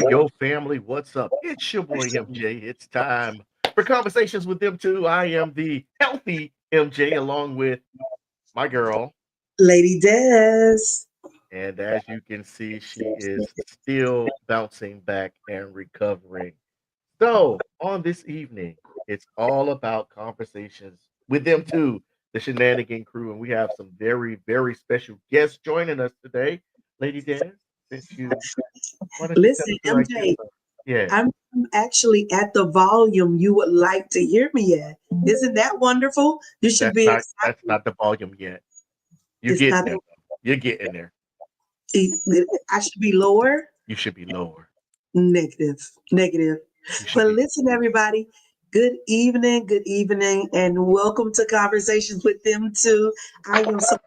Yo, family, what's up? It's your boy MJ. It's time for conversations with them too. I am the healthy MJ along with my girl. Lady Des. And as you can see, she is still bouncing back and recovering. So, on this evening, it's all about conversations with them too, the Shenanigans Crew. And we have some very, very special guests joining us today. Lady Des, since you, why don't you tell Listen, us who I get? MJ, Yeah. I'm actually at the volume you would like to hear me at. Isn't that wonderful? You should be That's excited. not the volume yet. You're It's getting not there. You're getting there. I should be lower. You should be lower. Negative. You should But be listen, everybody. Good evening, and welcome to Conversations with Them Too. I am so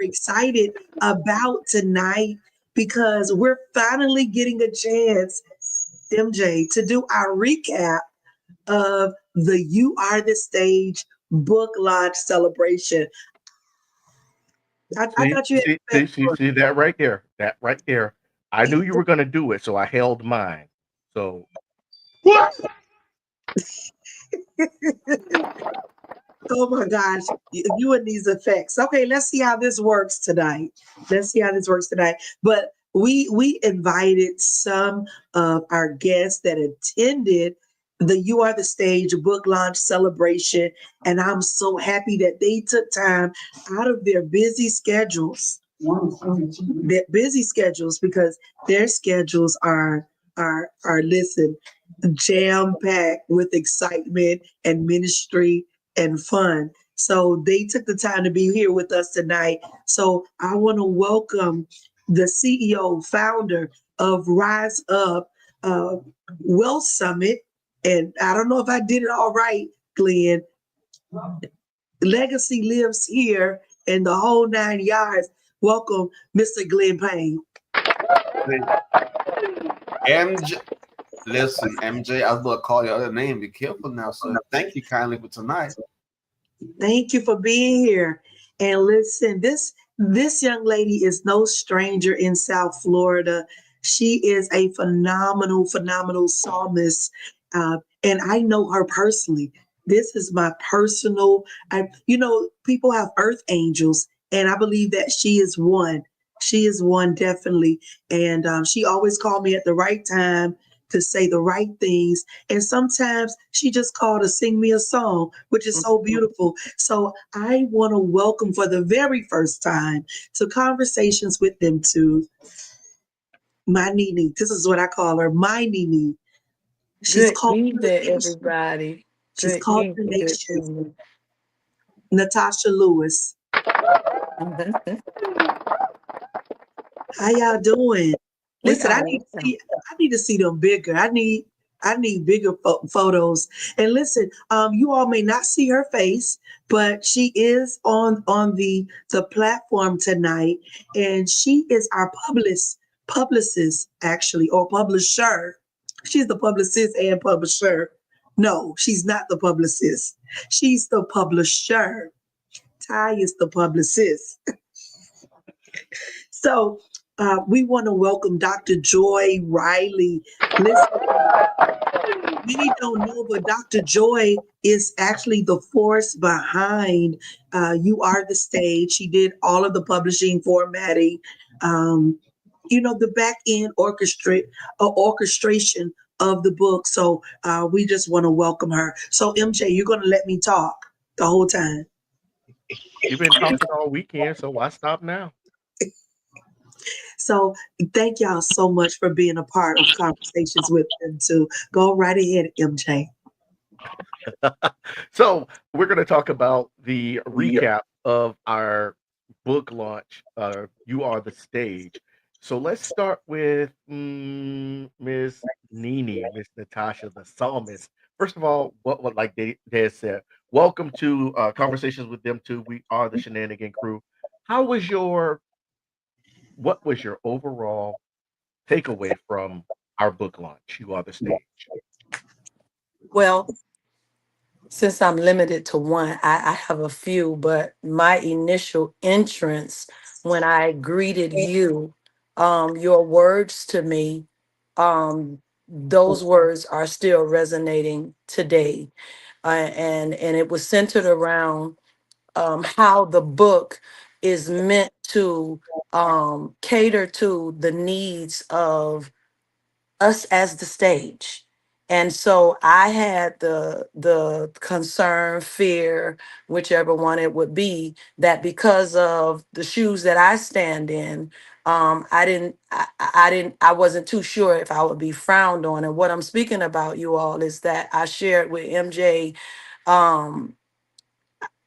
excited about tonight because we're finally getting a chance, MJ, to do our recap of the You Are the Stage book launch celebration. I see, thought you had see, see, see, see that right there. That right there. I knew you were gonna do it, so I held mine. So Oh my gosh, you and these effects. Okay, let's see how this works tonight. But we invited some of our guests that attended the You Are the Stage book launch celebration, and I'm so happy that they took time out of their busy schedules. Because their schedules are listen jam packed with excitement and ministry and fun. So they took the time to be here with us tonight. So I want to welcome the CEO, founder of Rise Up Wealth Summit. And I don't know if I did it all right, Glenn. Legacy lives here in the whole 9 yards. Welcome, Mr. Glenn Payne. MJ, listen, MJ, I was about to call your other name. Be careful now, sir. Thank you kindly for tonight. Thank you for being here. And listen, this young lady is no stranger in South Florida. She is a phenomenal psalmist, and I know her personally. This is my personal. People have earth angels, and I believe that she is one. She is one definitely, and she always called me at the right time to say the right things. And sometimes she just called to sing me a song, which is so beautiful. So I want to welcome for the very first time to Conversations with Them Too, my Nene. This is what I call her, my Nene. She's Good called evening, everybody. She's Good called the evening. Good nation. evening. Natasha Lewis. How y'all doing? Listen, I need to see them bigger. I need bigger photos. And listen, you all may not see her face, but she is on the platform tonight, and she is our publicist actually, or publisher. She's the publicist and publisher. No, she's not the publicist. She's the publisher. Ty is the publicist. So we want to welcome Dr. Joy Riley. Listen, many don't know, but Dr. Joy is actually the force behind You Are the Stage. She did all of the publishing, formatting, the back end orchestration of the book. So we just want to welcome her. So MJ, you're going to let me talk the whole time. You've been talking all weekend, so why stop now? So thank y'all so much for being a part of conversations with them too. Go right ahead, MJ. So we're going to talk about the recap of our book launch. You are the stage. So let's start with Miss Nini, Miss Natasha, the psalmist. First of all, what like Dad said, welcome to conversations with them too. We are the Shenanigan Crew. How was your what was your overall takeaway from our book launch? You are the stage. Well, since I'm limited to one, I have a few, but my initial entrance when I greeted you, your words to me, those words are still resonating today. And it was centered around how the book is meant to cater to the needs of us as the stage. And so I had the concern, fear, whichever one it would be, that because of the shoes that I stand in, I wasn't too sure if I would be frowned on. And what I'm speaking about, you all, is that I shared with MJ um,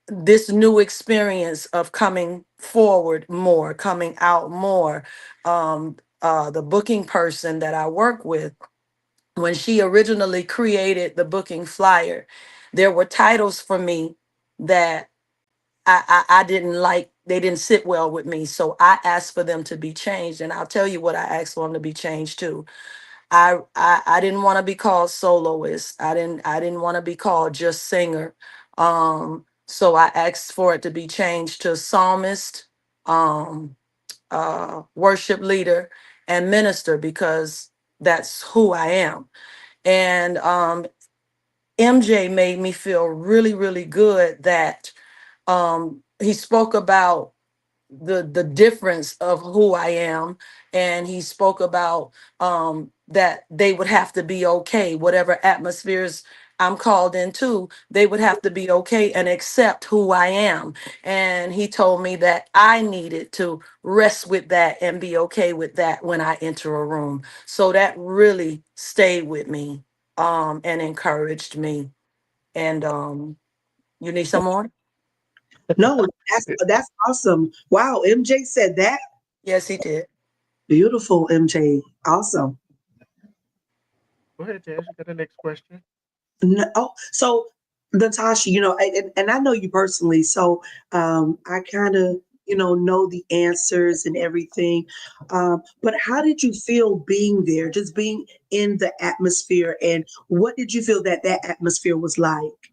this new experience of coming forward more, coming out more. The booking person that I work with, when she originally created the booking flyer, there were titles for me that I didn't like. They didn't sit well with me. So I asked for them to be changed. And I'll tell you what I asked for them to be changed to. I didn't want to be called soloist. I didn't want to be called just singer. So I asked for it to be changed to psalmist, um, worship leader, and minister, because that's who I am. And MJ made me feel really, really good that he spoke about the difference of who I am, and he spoke about that they would have to be okay, whatever atmospheres I'm called into, they would have to be okay and accept who I am. And he told me that I needed to rest with that and be okay with that when I enter a room. So that really stayed with me and encouraged me. And you need some more? No, that's awesome. Wow, MJ said that. Yes, he did. Beautiful, MJ. Awesome. Go ahead, Jazz. You got the next question. No, oh, so Natasha, and I know you personally, so I kind of, know the answers and everything. But how did you feel being there, just being in the atmosphere, and what did you feel that atmosphere was like?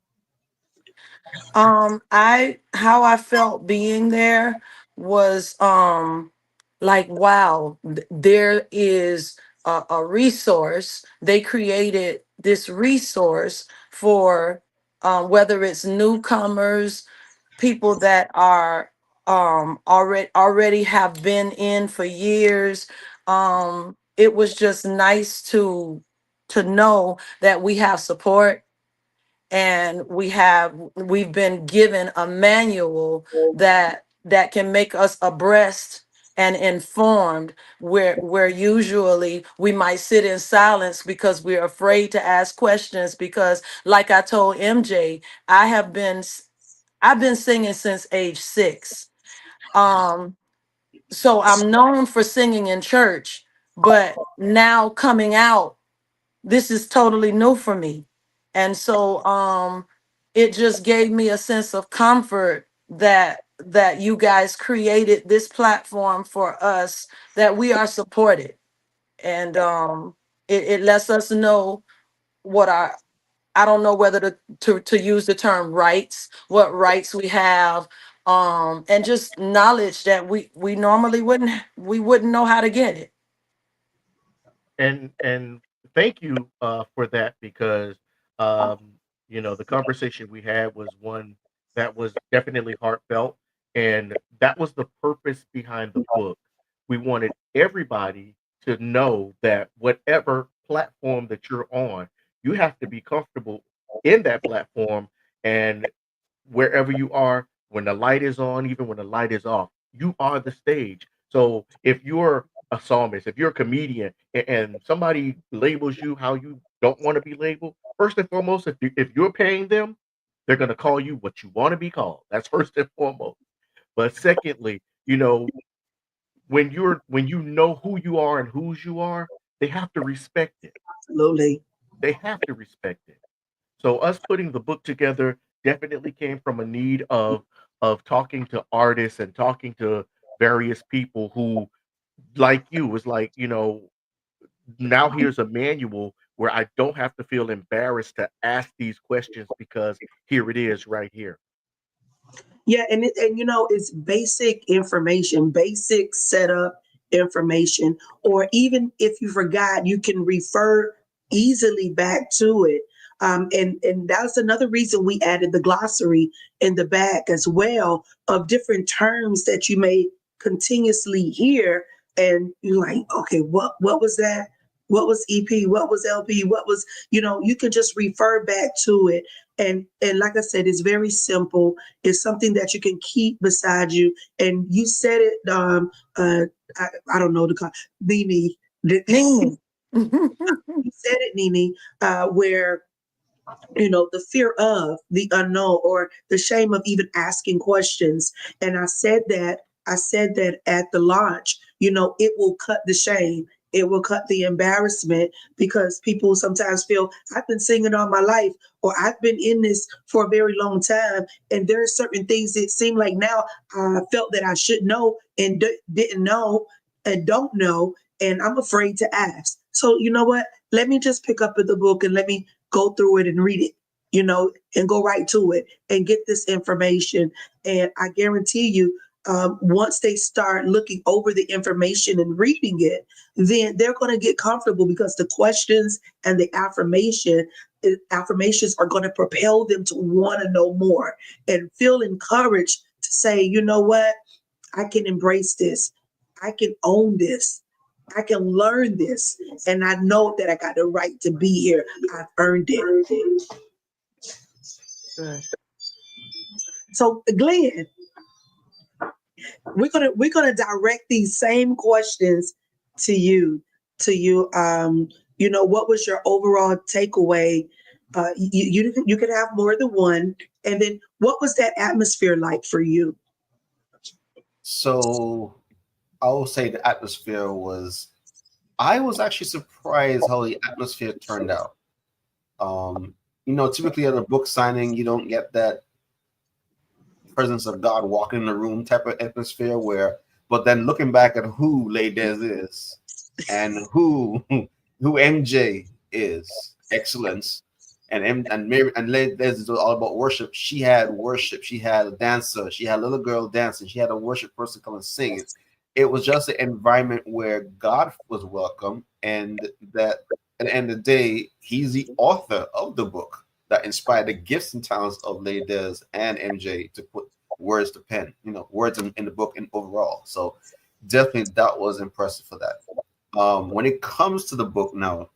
I how I felt being there was like, wow, there is a resource. They created this resource for whether it's newcomers, people that are already have been in for years. It was just nice to know that we have support, and we've been given a manual that can make us abreast and informed, where usually we might sit in silence because we're afraid to ask questions, because like I told MJ, I've been singing since age 6. um so I'm known for singing in church, but now coming out, this is totally new for me. And so it just gave me a sense of comfort that you guys created this platform for us, that we are supported. And it lets us know what our, I don't know whether to use the term rights, what rights we have, and just knowledge that we normally wouldn't know how to get it. And thank you for that because the conversation we had was one that was definitely heartfelt, and that was the purpose behind the book. We wanted everybody to know that whatever platform that you're on, you have to be comfortable in that platform, and wherever you are, when the light is on, even when the light is off, you are the stage. So if you're a psalmist, if you're a comedian, and somebody labels you how you don't want to be labeled, first and foremost, if you're paying them, they're going to call you what you want to be called. That's first and foremost. But secondly, when you know who you are and whose you are, they have to respect it. Absolutely. They have to respect it. So us putting the book together definitely came from a need of talking to artists and talking to various people who, like you, was like, now here's a manual where I don't have to feel embarrassed to ask these questions because here it is right here. Yeah, and it's basic information, basic setup information, or even if you forgot, you can refer easily back to it. And that's another reason we added the glossary in the back as well of different terms that you may continuously hear, and you're like, okay, what was that? What was EP? What was LP? What was, you can just refer back to it. And like I said, it's very simple. It's something that you can keep beside you. And you said it, I don't know Nene. Nene. You said it, Nene, where the fear of the unknown or the shame of even asking questions. And I said that at the launch, it will cut the shame. It will cut the embarrassment because people sometimes feel I've been singing all my life or I've been in this for a very long time. And there are certain things that seem like now I felt that I should know and didn't know and don't know. And I'm afraid to ask. So you know what? Let me just pick up the book and let me go through it and read it, and go right to it and get this information. And I guarantee you, once they start looking over the information and reading it, then they're going to get comfortable because the questions and the affirmations are going to propel them to want to know more and feel encouraged to say, you know what, I can embrace this. I can own this. I can learn this. And I know that I got the right to be here. I've earned it. Good. So Glenn, we're gonna direct these same questions to you. What was your overall takeaway? You could have more than one. And then what was that atmosphere like for you? So I will say the atmosphere was. I was actually surprised how the atmosphere turned out. Typically at a book signing, you don't get that presence of God walking in the room type of atmosphere but then looking back at who Ladies is and who MJ is, excellence, and Mary and Ladies is all about worship. She had worship, she had a dancer, she had a little girl dancing, she had a worship person come and sing it. It was just an environment where God was welcome, and that at the end of the day, he's the author of the book that inspired the gifts and talents of Ladies and MJ to put words to pen, words in the book and overall. So definitely that was impressive for that. When it comes to the book now,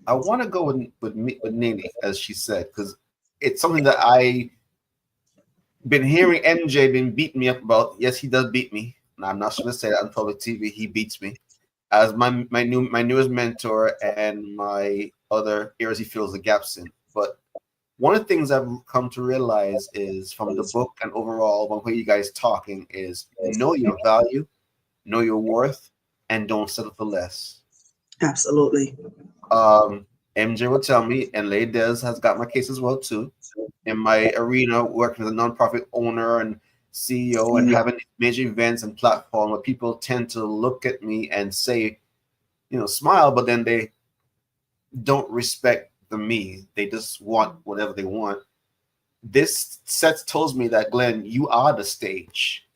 I want to go with Nene, as she said, because it's something that I been hearing MJ been beating me up about. Yes, he does beat me. And I'm not going to say that on public TV. He beats me as my newest mentor and my other areas he fills the gaps in. But one of the things I've come to realize is from the book and overall when you guys talking is know your value, know your worth, and don't settle for less. Absolutely. MJ will tell me, and Lady Des has got my case as well too. In my arena, working as a nonprofit owner and CEO and having major events and platform where people tend to look at me and say, smile, but then they don't respect the me. They just want whatever they want. This set tells me that, Glenn, you are the stage.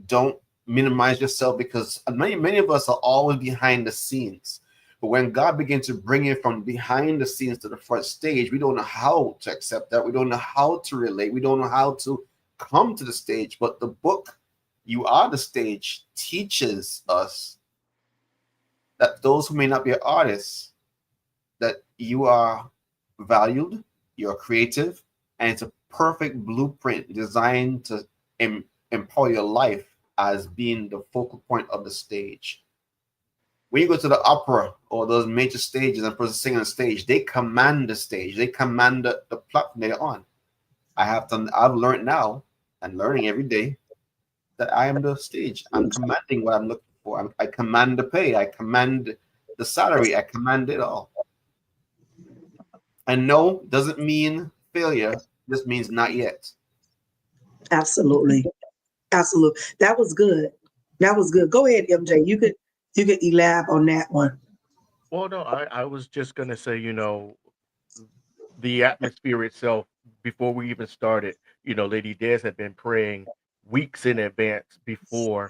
Don't minimize yourself because many of us are always behind the scenes. But when God begins to bring you from behind the scenes to the front stage, we don't know how to accept that. We don't know how to relate. We don't know how to come to the stage. But the book, You Are the Stage, teaches us that those who may not be artists, that you are valued, you're creative, and it's a perfect blueprint designed to empower your life as being the focal point of the stage. When you go to the opera or those major stages and person singing on stage, they command the stage, they command the platform they're on. I've learned now and learning every day that I am the stage. I'm commanding what I'm looking for. I command the pay, I command the salary, I command it all. And no doesn't mean failure, just means not yet. Absolutely. Absolutely. That was good. That was good. Go ahead, MJ. You could elaborate on that one. Well, no, I was just gonna say, the atmosphere itself before we even started, Lady Des had been praying weeks in advance before.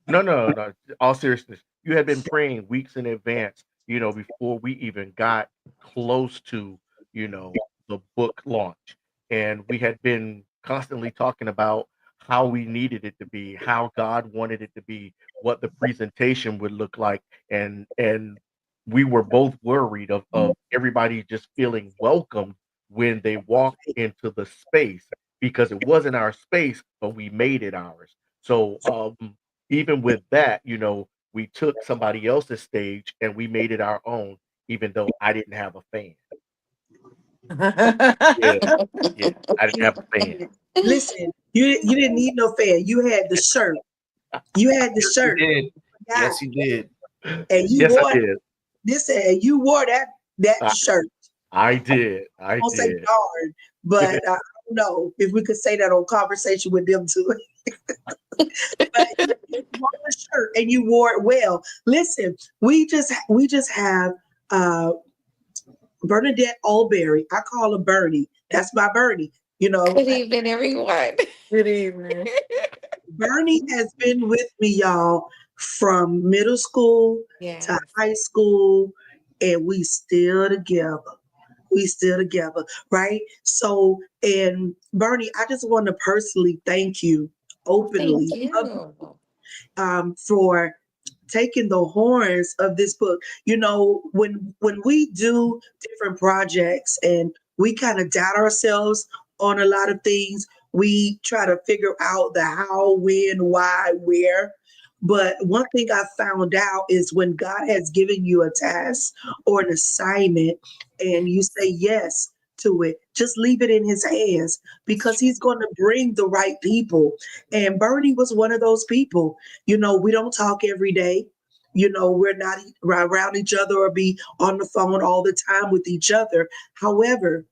No, no, no. All seriousness, you had been praying weeks in advance, before we even got close to, the book launch. And we had been constantly talking about how we needed it to be, how God wanted it to be, what the presentation would look like. And we were both worried of everybody just feeling welcome when they walked into the space because it wasn't our space, but we made it ours. So even with that, we took somebody else's stage and we made it our own, even though I didn't have a fan. Yeah, yeah, I didn't have a fan. Listen, you didn't need no fan. You had the shirt. You had the Yes, you shirt. did. Yeah. Yes, you did. And you Yes, I wore did. this and you wore that I, shirt. I did. I I won't say did. darn, but I don't know if we could say that on conversation with them too. But you wore the shirt and you wore it well. Listen, we just have uh Bernadette Alberry. I call her Bernie. That's my Bernie. You know, Good evening, everyone. Good evening. Bernie has been with me, y'all, from middle school to Yes. high school, and we still together. We still together, right? So, and Bernie, I just want to personally thank you Thank openly you. for taking the horns of this book. When we do different projects and we kind of doubt ourselves on a lot of things, we try to figure out the how, when, why, where. But one thing I found out is when God has given you a task or an assignment and you say yes to it, just leave it in his hands because he's going to bring the right people. And Bernie was one of those people. We don't talk every day. We're not around each other or be on the phone all the time with each other. However,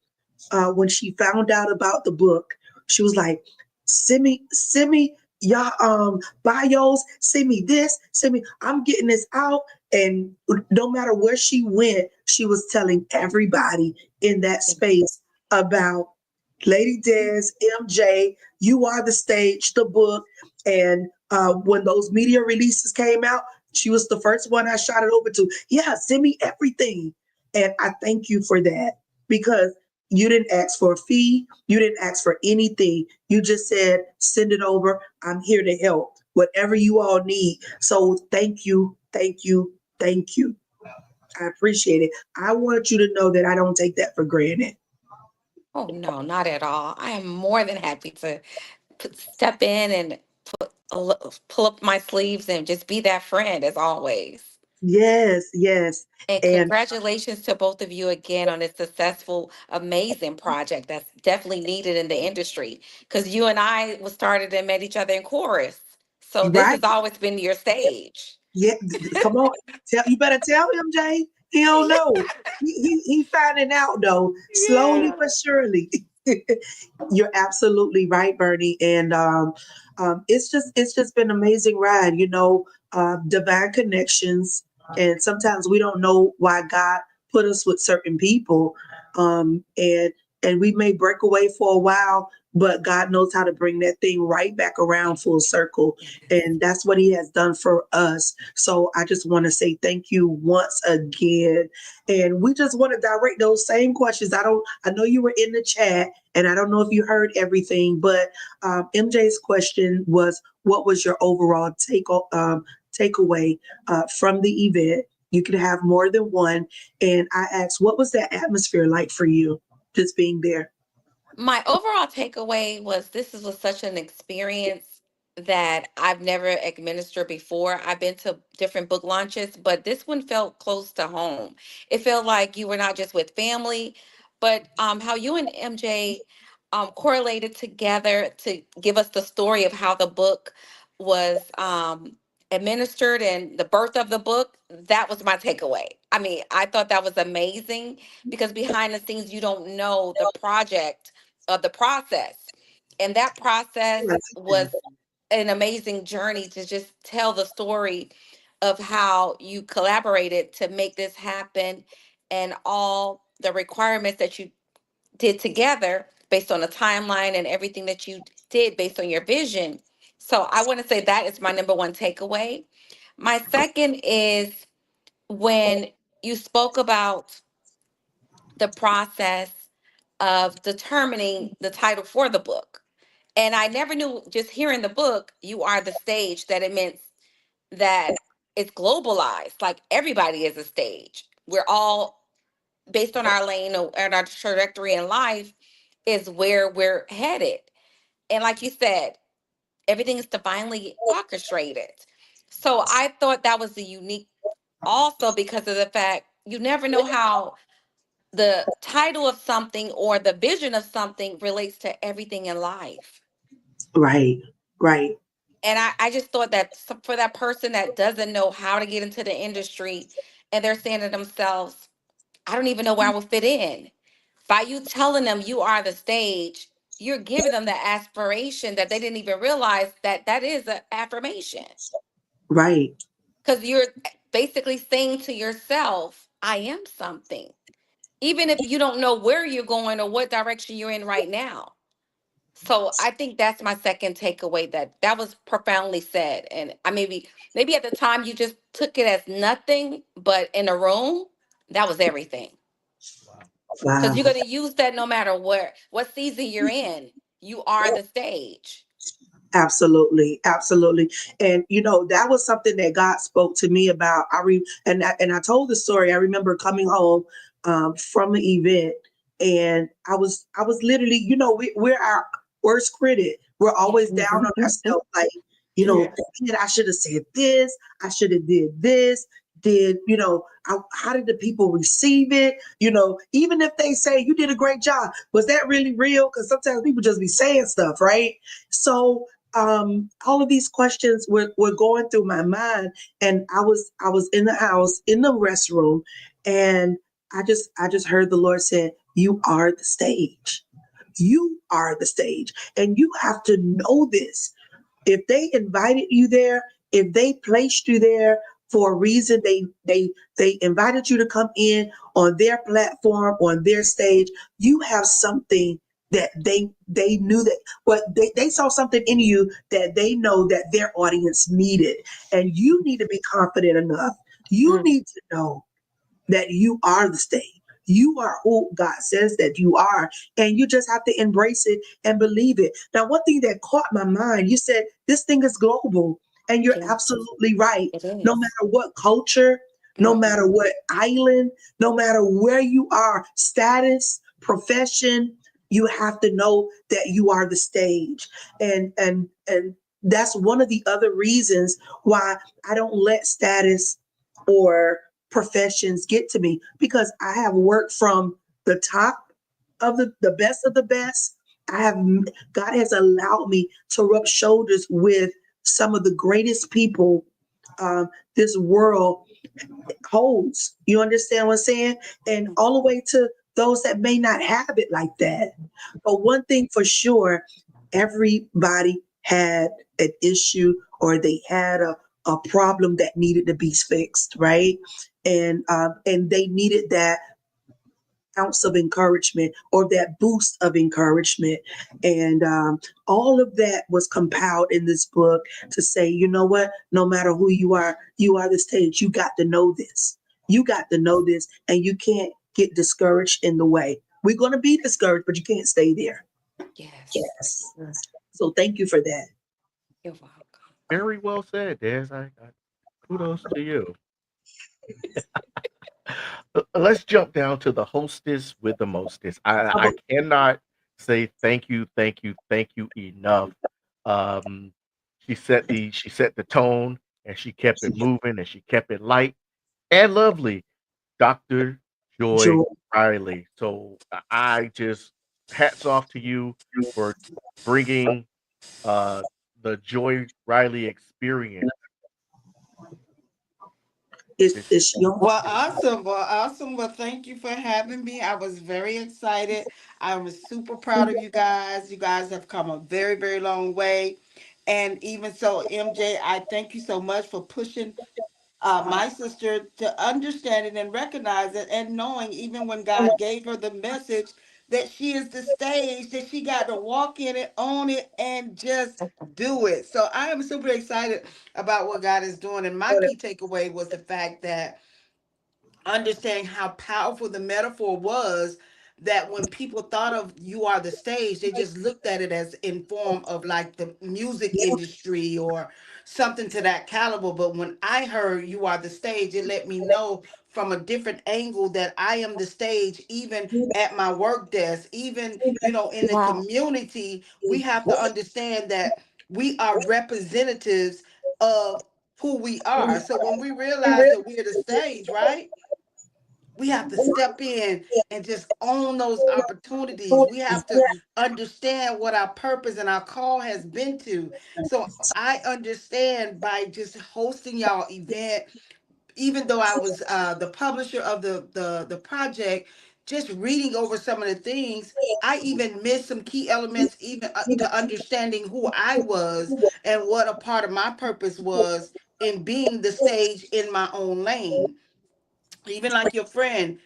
when she found out about the book, she was like, send me y'all bios, send me this, send me, I'm getting this out. And no matter where she went, she was telling everybody in that space about Lady Des, MJ, You Are the Stage, the book. And when those media releases came out, she was the first one I shot it over to. Yeah, send me everything. And I thank you for that because you didn't ask for a fee. You didn't ask for anything. You just said, send it over. I'm here to help, whatever you all need. So thank you, thank you, thank you. I appreciate it. I want you to know that I don't take that for granted. Oh, no, not at all. I am more than happy to step in and pull up my sleeves and just be that friend as always. Yes, yes. And And congratulations to both of you again on a successful, amazing project that's definitely needed in the industry. Because you and I was started and met each other in chorus. So this right. has always been your stage. Yeah, come on. You better tell him, Jay. He don't know. He finding out though, slowly Yeah. but surely. You're absolutely right, Bernie. And it's just been an amazing ride, divine connections. And sometimes we don't know why God put us with certain people. And we may break away for a while, but God knows how to bring that thing right back around full circle. And that's what he has done for us. So I just want to say thank you once again. And we just want to direct those same questions. I know you were in the chat and I don't know if you heard everything, but MJ's question was, what was your overall takeaway from the event? You can have more than one. And I asked, what was that atmosphere like for you, just being there? My overall takeaway was was such an experience that I've never administered before. I've been to different book launches, but this one felt close to home. It felt like you were not just with family, but how you and MJ correlated together to give us the story of how the book was administered and the birth of the book. That was my takeaway. I mean, I thought that was amazing because behind the scenes, you don't know the project of the process. And that process was an amazing journey to just tell the story of how you collaborated to make this happen and all the requirements that you did together based on the timeline and everything that you did based on your vision. So I want to say that is my number one takeaway. My second is when you spoke about the process of determining the title for the book. And I never knew, just hearing the book, You Are the Stage, that it meant that it's globalized. Like everybody is a stage. We're all, based on our lane and our trajectory in life, is where we're headed. And like you said, everything is divinely orchestrated. So I thought that was the unique also because of the fact you never know how the title of something or the vision of something relates to everything in life. Right, right, And I just thought that for that person that doesn't know how to get into the industry and they're saying to themselves, I don't even know where I will fit in. By you telling them you are the stage, you're giving them the aspiration that they didn't even realize that that is an affirmation. right, Because you're basically saying to yourself, I am something. Even if you don't know where you're going or what direction you're in right now. So I think that's my second takeaway, that was profoundly said. And I maybe at the time you just took it as nothing, but in a room, that was everything. Wow. Because wow. you're gonna use that no matter what season you're in. You are the stage. Absolutely, absolutely. And that was something that God spoke to me about. And I told the story. I remember coming home from the event, and I was literally, we're our worst critic. We're always down on ourselves, like, Yeah. man, I should have said this. I should have did this. How did the people receive it? Even if they say you did a great job, was that really real? Because sometimes people just be saying stuff, right? So all of these questions were going through my mind, and I was in the house in the restroom, and I just heard the Lord say, you are the stage. You are the stage, and you have to know this. If they invited you there, if they placed you there for a reason, they invited you to come in on their platform, on their stage, you have something that they knew that what they saw something in you that they know that their audience needed. And you need to be confident enough. You Mm. need to know that you are the stage. You are who God says that you are, and you just have to embrace it and believe it. Now, one thing that caught my mind, you said this thing is global, and you're Yes, absolutely right. it No is. matter what culture, no Mhm. matter what island, no matter where you are, status, profession, you have to know that you are the stage. And that's one of the other reasons why I don't let status or professions get to me, because I have worked from the top of the best of the best. God has allowed me to rub shoulders with some of the greatest people this world holds. You understand what I'm saying? And all the way to those that may not have it like that. But one thing for sure, everybody had an issue, or they had a problem that needed to be fixed, right? And they needed that ounce of encouragement or that boost of encouragement. And all of that was compiled in this book to say, you know what? No matter who you are the stage. You got to know this. You got to know this, and you can't get discouraged in the way. We're going to be discouraged, but you can't stay there. Yes. Yes. Mm. So thank you for that. You're welcome. Very well said, Des. I kudos to you. Let's jump down to the hostess with the mostest. I cannot say thank you enough. Um, she set the tone and she kept it moving and she kept it light and lovely. Dr. Joy Joy. Riley. So I just hats off to you for bringing uh, the Joy Riley experience. This Is she on? Well, awesome. Well, awesome. Well, thank you for having me. I was very excited. I was super proud of you guys. You guys have come a very, very long way. And even so, MJ, I thank you so much for pushing my sister to understand it and recognize it, and knowing even when God gave her the message that she is the stage, that she got to walk in it, own it, and just do it. So I am super excited about what God is doing. And my key takeaway was the fact that understanding how powerful the metaphor was, that when people thought of you are the stage, they just looked at it as in form of like the music industry or something to that caliber. But when I heard you are the stage, it let me know from a different angle that I am the stage, even at my work desk, even, in the Wow. community. We have to understand that we are representatives of who we are. So when we realize that we're the stage, right? We have to step in and just own those opportunities. We have to understand what our purpose and our call has been to. So I understand by just hosting y'all event, even though I was the publisher of the project, just reading over some of the things, I even missed some key elements, even to understanding who I was and what a part of my purpose was in being the stage in my own lane. Even like your friend,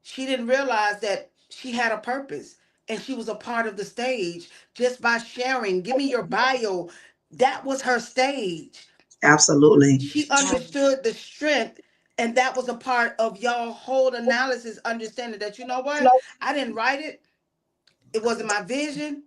she didn't realize that she had a purpose and she was a part of the stage just by sharing. Give me your bio. That was her stage. Absolutely. She Wow. understood the strength, and that was a part of y'all whole analysis, understanding that, you know what? I didn't write it. It wasn't my vision,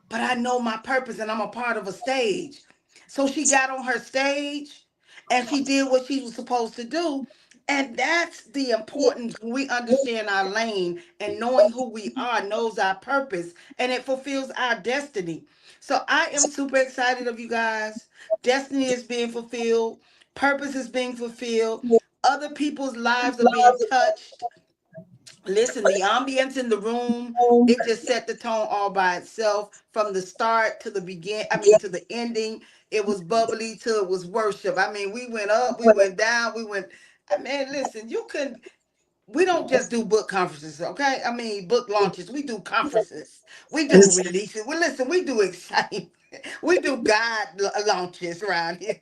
but I know my purpose and I'm a part of a stage. So she got on her stage and she did what she was supposed to do. And that's the importance when we understand our lane and knowing who we are, knows our purpose, and it fulfills our destiny. So I am super excited of you guys. Destiny is being fulfilled, purpose is being fulfilled, other people's lives are being touched. Listen, the ambience in the room, it just set the tone all by itself from the start to the to the ending. It was bubbly till it was worship. I mean, we went up, we went down, we went. I mean, listen, you can. We don't just do book conferences, okay? I mean, book launches. We do conferences. We do releases. Well, listen, we do exciting. We do launches around here.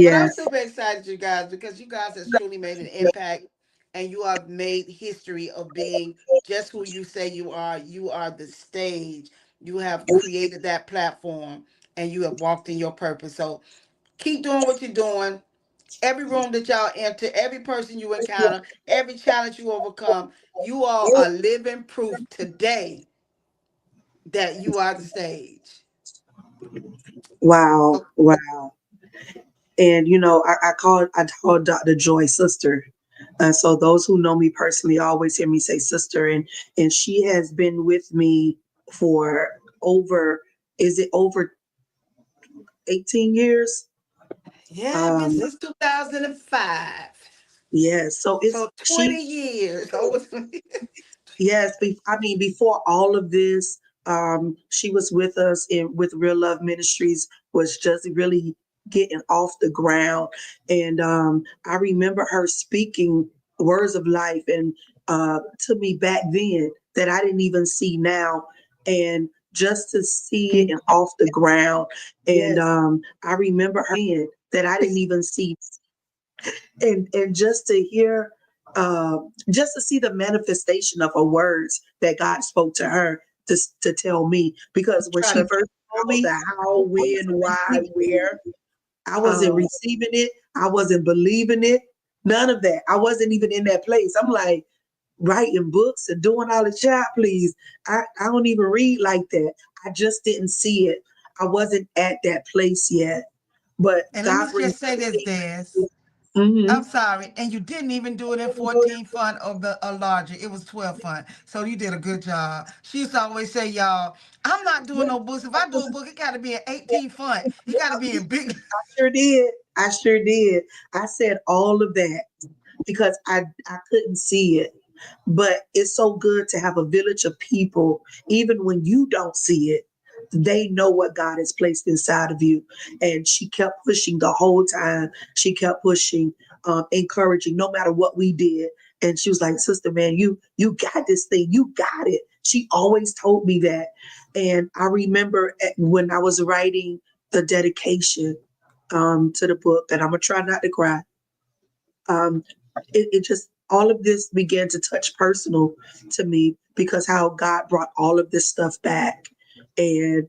But I'm Yes. super excited, you guys, because you guys have truly made an impact, and you have made history of being just who you say you are. You are the stage. You have created that platform, and you have walked in your purpose. So keep doing what you're doing. Every room that y'all enter, every person you encounter, every challenge you overcome, you all are living proof today that you are the stage. Wow. So, Wow. And I called Dr. Joy sister. So those who know me personally always hear me say sister, and she has been with me for over, is it over 18 years? yeah, been Um, since 2005. yes. So it's So she. 20 years. Over 20. Yes, I mean, before all of this, she was with us with Real Love Ministries, was just really getting off the ground. And I remember her speaking words of life and to me back then that I didn't even see now. And just to see it and off the ground. And I remember her saying that I didn't even see, and just to hear just to see the manifestation of her words that God spoke to her to tell me, because when Try she to. first told me the how, when, why, where, I wasn't Oh, receiving it, I wasn't believing it, none of that. I wasn't even in that place. I'm like writing books and doing all the child, please. I don't even read like that. I just didn't see it. I wasn't at that place yet. But and let God me reminded just say this, me. Des. Mm-hmm. I'm sorry, and you didn't even do it in 14 font or the larger. It was 12 font. So you did a good job. She used to always say, y'all, I'm not doing no books. If I do a book, it got to be an 18 font. It got to be in big. Sure did. I sure did. I said all of that because I couldn't see it. But it's so good to have a village of people, even when you don't see it, they know what God has placed inside of you. And she kept pushing the whole time. She kept pushing, encouraging, no matter what we did. And she was like, "Sister, man, you got this thing. You got it." She always told me that. And I remember when I was writing the dedication to the book, and I'm gonna try not to cry. Um, it just all of this began to touch personal to me because how God brought all of this stuff back, and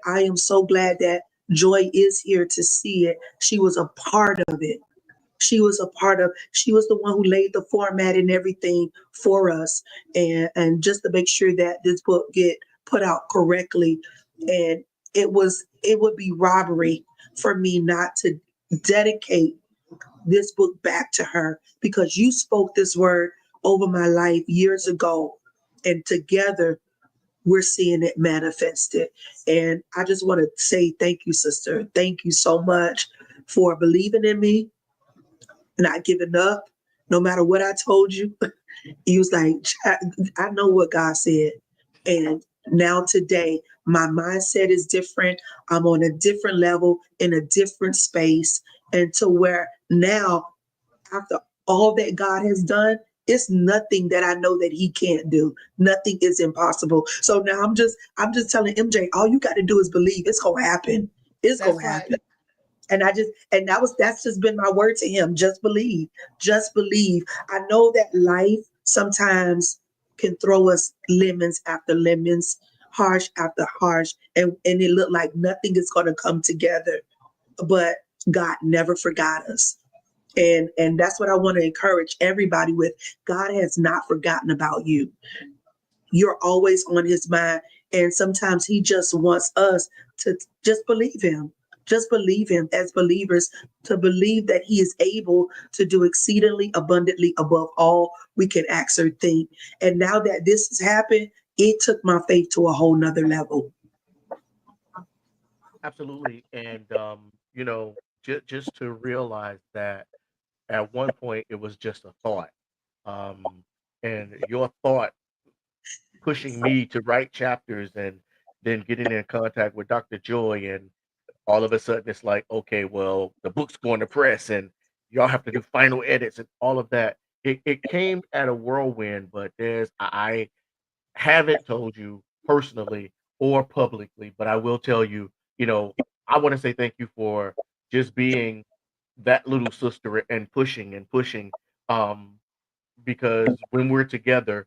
I am so glad that Joy is here to see it. She was a part of it. She was the one who laid the format and everything for us, and just to make sure that this book get put out correctly. And it would be robbery for me not to dedicate this book back to her because you spoke this word over my life years ago, and together we're seeing it manifested. And I just want to say thank you, sister. Thank you so much for believing in me, not giving up, no matter what I told you. He was like, I know what God said. And now today, my mindset is different. I'm on a different level in a different space. And to where now, after all that God has done, it's nothing that I know that he can't do. Nothing is impossible. So now I'm just telling MJ, all you got to do is believe. It's gonna happen. It's That's gonna right. happen. And that's just been my word to him. Just believe. Just believe. I know that life sometimes can throw us lemons after lemons, harsh after harsh, and it looked like nothing is gonna come together. But God never forgot us. And that's what I want to encourage everybody with. God has not forgotten about you. You're always on his mind. And sometimes he just wants us to just believe him. Just believe him as believers, to believe that he is able to do exceedingly abundantly above all we can ask or think. And now that this has happened, it took my faith to a whole nother level. Absolutely. And just to realize that at one point it was just a thought. Um, and your thought pushing me to write chapters and then getting in contact with Dr. Joy, and all of a sudden it's like, okay, well, the book's going to press and y'all have to do final edits and all of that. It came at a whirlwind, but I haven't told you personally or publicly, but I will tell you, I want to say thank you for just being that little sister and pushing and pushing. Um, because when we're together,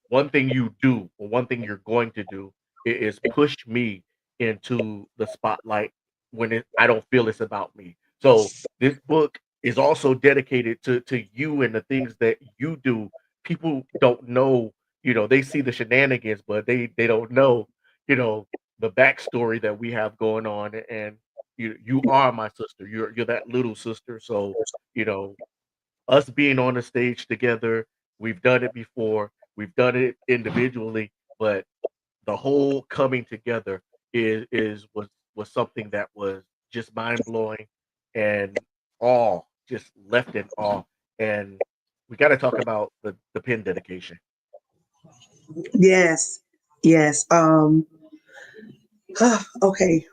one thing you do or one thing you're going to do is push me into the spotlight when I don't feel it's about me. So this book is also dedicated to you and the things that you do. People don't know, they see the shenanigans, but they don't know, you know, the backstory that we have going on. And you are my sister. You're that little sister. So, you know, us being on the stage together, we've done it before, we've done it individually, but the whole coming together was something that was just mind blowing and awe, just left in awe. And we got to talk about the pin dedication. Yes. Yes. Okay.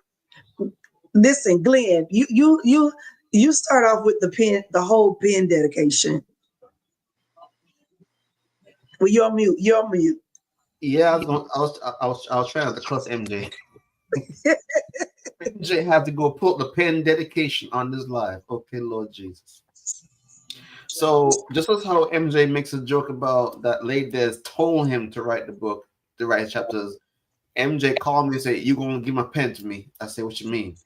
Listen, Glenn, you start off with the whole pen dedication. Well, you're on mute. You're on mute. Yeah, I was trying to cuss MJ. MJ had to go put the pen dedication on this live. Okay, Lord Jesus. So just as how MJ makes a joke about that lady that's told him to write the book, to write chapters, MJ called me and said, "You gonna give my pen to me?" I said, "What you mean?"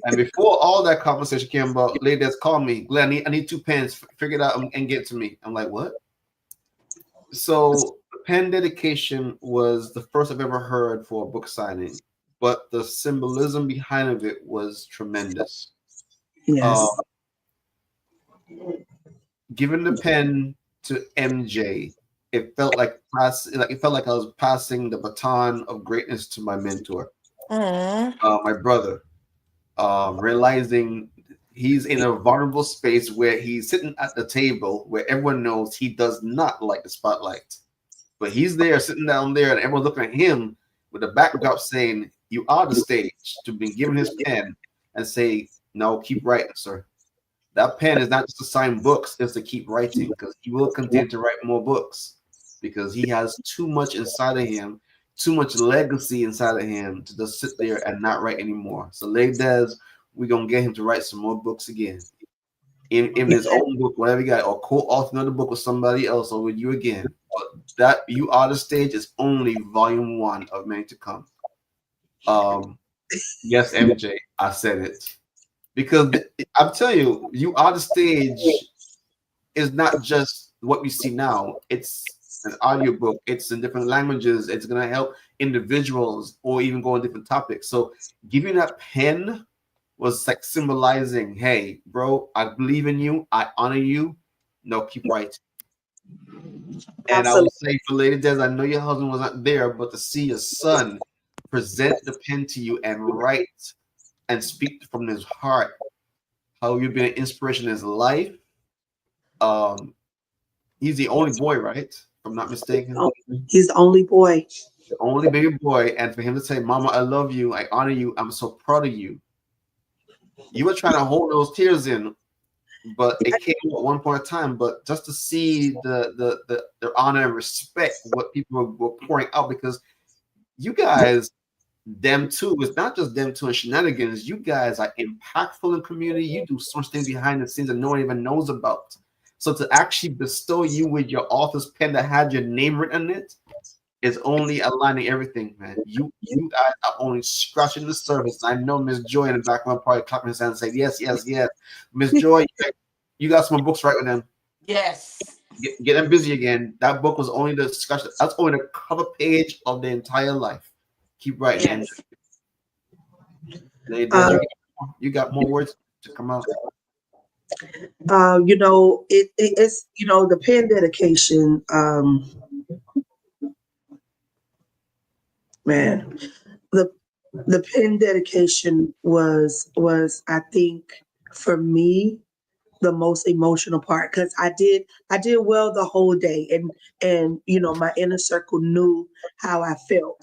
And before all that conversation came about, lady that's called me, Glenn, I need two pens, figure it out and get it to me. I'm like, what? So the pen dedication was the first I've ever heard for a book signing, but the symbolism behind of it was tremendous. Uh, Yes. Giving the pen to MJ, it felt like I was passing the baton of greatness to my mentor, Mm. my brother. Realizing he's in a vulnerable space where he's sitting at the table where everyone knows he does not like the spotlight, but he's there sitting down there, and everyone's looking at him with a backdrop saying, "You are the stage." To be given his pen and say, "No, keep writing, sir." That pen is not just to sign books, it's to keep writing because he will continue to write more books because he has too much inside of him, too much legacy inside of him to just sit there and not write anymore. So, Lady Des, we're going to get him to write some more books again. In his own book, whatever he got, or co-author another book with somebody else or with you again. But that You Are the Stage is only volume 1 of many to come. Yes, MJ, I said it. Because I'm telling you, You Are the Stage is not just what we see now. It's an audiobook. It's in different languages. It's going to help individuals or even go on different topics. So giving that pen was like symbolizing, hey, bro, I believe in you. I honor you. No, keep writing. And I Absolutely. would say for Lady Des, I know your husband was not there, but to see your son present the pen to you and write and speak from his heart, how you've been an inspiration in his life. Um, he's the only boy, right? If I'm not mistaken. He's the only boy. The only baby boy. And for him to say, Mama, I love you, I honor you, I'm so proud of you. You were trying to hold those tears in, but it came at one point in time. But just to see the honor and respect what people were pouring out, because you guys, them too, it's not just them two and Shenanigans. You guys are impactful in community. You do so much things behind the scenes that no one even knows about. So to actually bestow you with your author's pen that had your name written on it is only aligning everything, man. You guys are only scratching the surface. I know Miss Joy in the background probably clapping his hands and saying, yes, yes, yes. Miss Joy, you got some books right with them. Yes. Get them busy again. That book was only the discussion. That's only the cover page of the entire life. Keep writing, Yes. Des, you got more words to come out. It's the pen dedication. Man, the pen dedication was I think for me the most emotional part because I did well the whole day and my inner circle knew how I felt.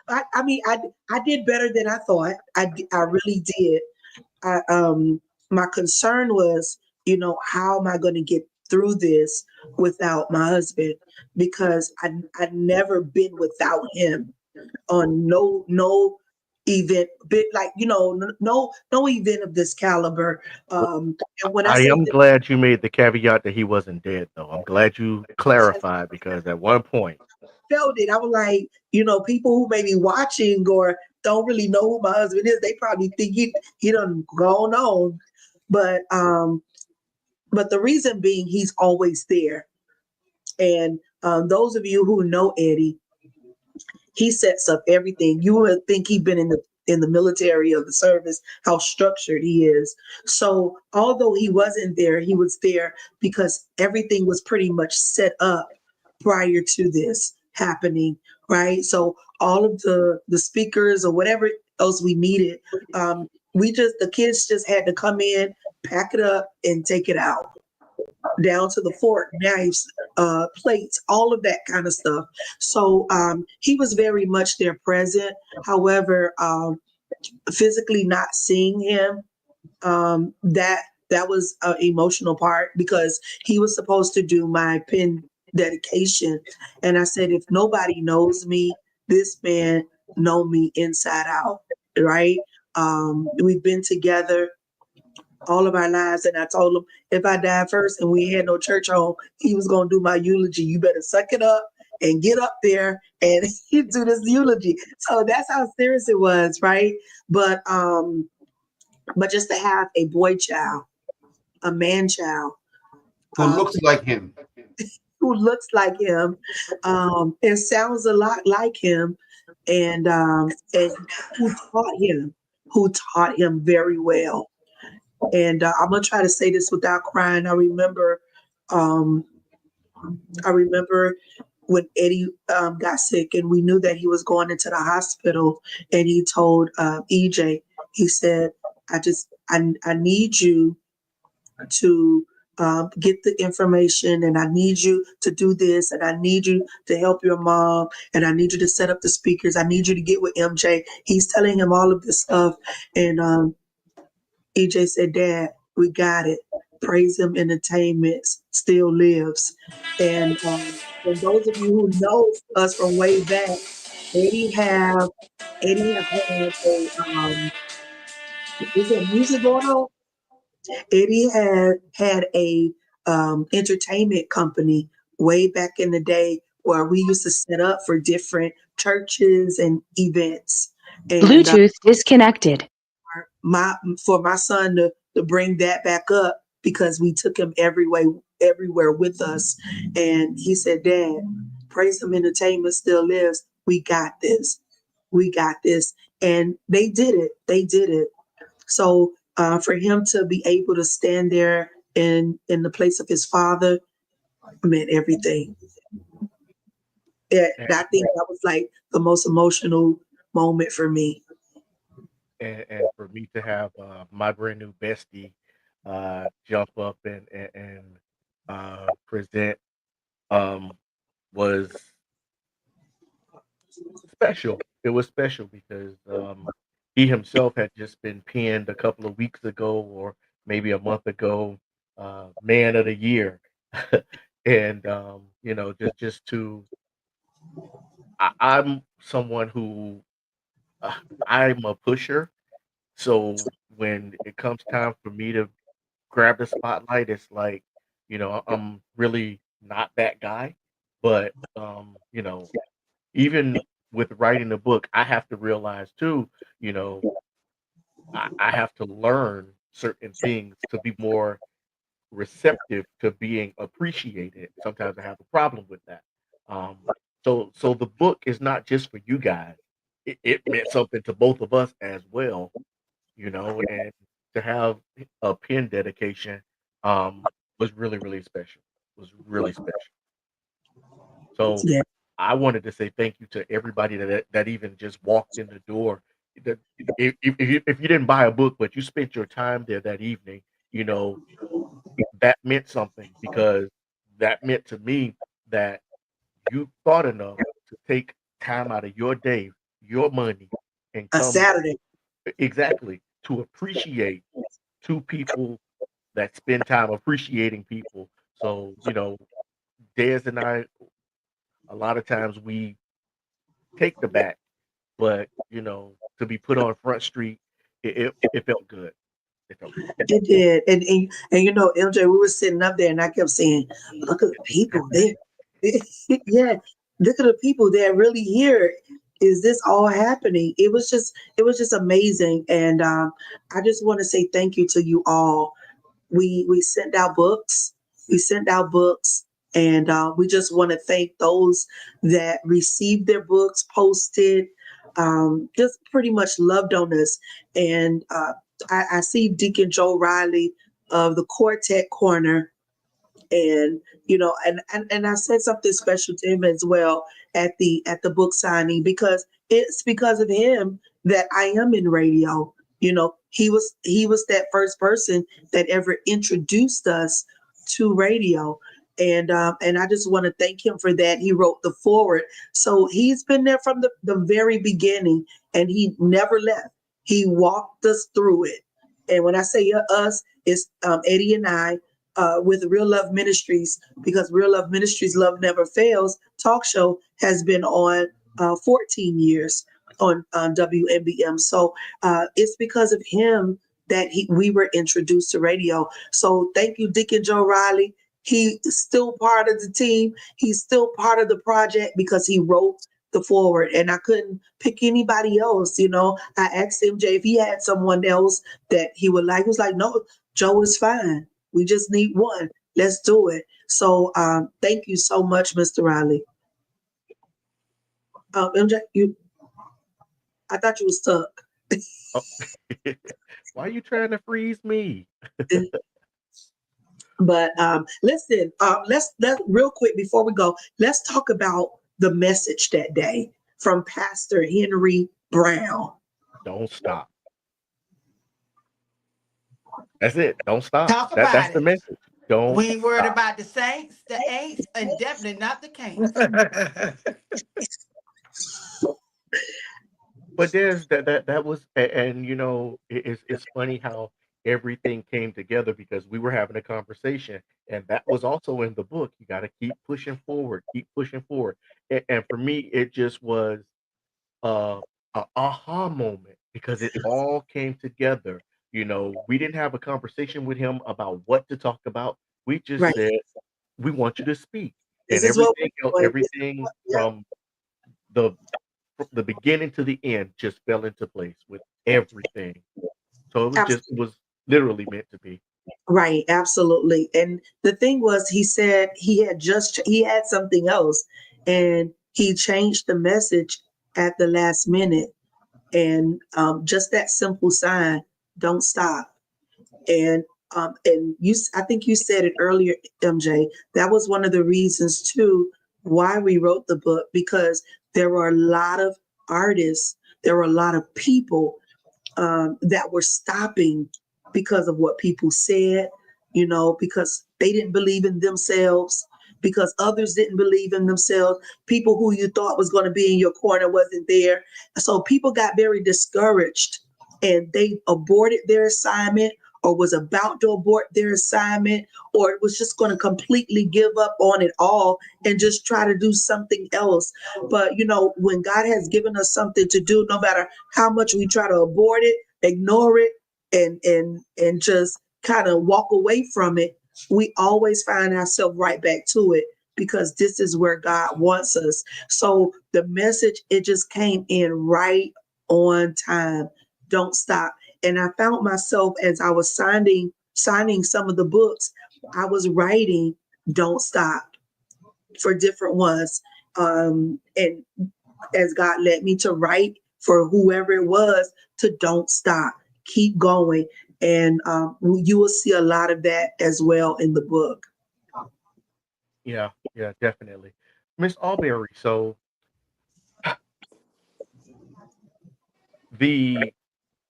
I mean I did better than I thought. I really did. My concern was, how am I going to get through this without my husband? Because I'd never been without him on no event, bit like no event of this caliber. And when I I say am glad you made the caveat that he wasn't dead, though. I'm glad you clarified because at one point, felt it, I was like, people who may be watching or don't really know who my husband is, they probably think he done gone on. But the reason being, he's always there. And those of you who know Eddie, he sets up everything. You would think he'd been in the military or the service, how structured he is. So although he wasn't there, he was there because everything was pretty much set up prior to this happening, right? So all of the speakers or whatever else we needed, the kids just had to come in, pack it up, and take it out down to the fork, knives, plates, all of that kind of stuff. So he was very much there present. However, physically not seeing him, that was an emotional part because he was supposed to do my pen dedication. And I said, if nobody knows me, this man know me inside out, right? We've been together all of our lives. And I told him if I died first and we had no church home, he was going to do my eulogy. You better suck it up and get up there and do this eulogy. So that's how serious it was, right? But just to have a boy child, a man child, Who looks like him. who looks like him, and sounds a lot like him, and who taught him very well. And I'm gonna try to say this without crying. Um, I remember when Eddie got sick, and we knew that he was going into the hospital, and he told EJ, he said, I need you to get the information, and I need you to do this, and I need you to help your mom, and I need you to set up the speakers. I need you to get with MJ. He's telling him all of this stuff, and EJ said, Dad, we got it. Praise Him Entertainment still lives. And those of you who know us from way back, Eddie have Eddie have had is there music going on? Eddie had a entertainment company way back in the day where we used to set up for different churches and events. And Bluetooth disconnected. my for my son to bring that back up because we took him everywhere with us. And he said, Dad, Praise Him Entertainment still lives. We got this. We got this. And they did it. They did it. So for him to be able to stand there in the place of his father meant everything. Yeah, And, I think that was like the most emotional moment for me. and for me to have my brand new bestie jump up and present um, was special. It was special because he himself had just been pinned a couple of weeks ago or maybe a month ago, man of the year. And just to I'm someone who uh, I'm a pusher. So when it comes time for me to grab the spotlight, it's like, I'm really not that guy. But even with writing the book, I have to realize too, you know, I have to learn certain things to be more receptive to being appreciated. Sometimes I have a problem with that. Um, so the book is not just for you guys. It meant something to both of us as well, and to have a pen dedication was really, really special. Was really special. So Yeah. I wanted to say thank you to everybody that even just walked in the door. That if you didn't buy a book, but you spent your time there that evening, you know that meant something because that meant to me that you thought enough to take time out of your day, your money, and A come Saturday. exactly to appreciate two people that spend time appreciating people. So, Dez and I, a lot of times we take the back, but to be put on Front Street, it felt good. It felt good. It did. And MJ, we were sitting up there and I kept saying, look at the people there. Yeah, look at the people that really here. Is this all happening? It was just amazing. And I just want to say thank you to you all. We sent out books. We sent out books, and we just want to thank those that received their books, posted, just pretty much loved on us. And I see Deacon Joe Riley of the Quartet Corner, and and I said something special to him as well at the book signing because it's because of him that I am in radio. He was that first person that ever introduced us to radio. And I just want to thank him for that. He wrote the forward. So he's been there from the very beginning, and he never left. He walked us through it. And when I say us, it's Eddie and I, with Real Love Ministries, because Real Love Ministries Love Never Fails talk show has been on 14 years on WNBM. So it's because of him that we were introduced to radio. So thank you, Deacon Joe Riley. He's still part of the team. He's still part of the project because he wrote the forward, and I couldn't pick anybody else. I asked MJ if he had someone else that he would like. He was like, no, Joe is fine. We just need one. Let's do it. So thank you so much, Mr. Riley. MJ, I thought you were stuck. Oh, Why are you trying to freeze me? But listen, let's real quick before we go, let's talk about the message that day from Pastor Henry Brown. Don't stop. That's it. Don't stop. Talk That's about the it. message. Don't We ain't worried stop. about the saints, the ain'ts, and definitely not the can'ts. But there's that was and you know it's funny how everything came together because we were having a conversation and that was also in the book. You got to keep pushing forward. And for me, it just was uh, a aha moment because it all came together. You know, we didn't have a conversation with him about what to talk about. We just Right. said we want you to speak, This and is what everything else, we're doing. everything Yep. the from the beginning to the end just fell into place with everything. So it was literally meant to be. Right, absolutely. And the thing was, he said he had something else, and he changed the message at the last minute. And just that simple sign, don't stop. And I think you said it earlier, MJ. That was one of the reasons too why we wrote the book, because there were a lot of artists, there were a lot of people that were stopping because of what people said, because they didn't believe in themselves, because others didn't believe in themselves. People who you thought was going to be in your corner wasn't there. So people got very discouraged and they aborted their assignment or was about to abort their assignment or was just going to completely give up on it all and just try to do something else. But when God has given us something to do, no matter how much we try to abort it, ignore it, and just kind of walk away from it, we always find ourselves right back to it because this is where God wants us. So the message, it just came in right on time. Don't stop. And I found myself as I was signing some of the books, I was writing don't stop for different ones. And as God led me to write for whoever it was to don't stop, keep going. And you will see a lot of that as well in the book. Yeah, yeah, definitely. Miss Alberry, so the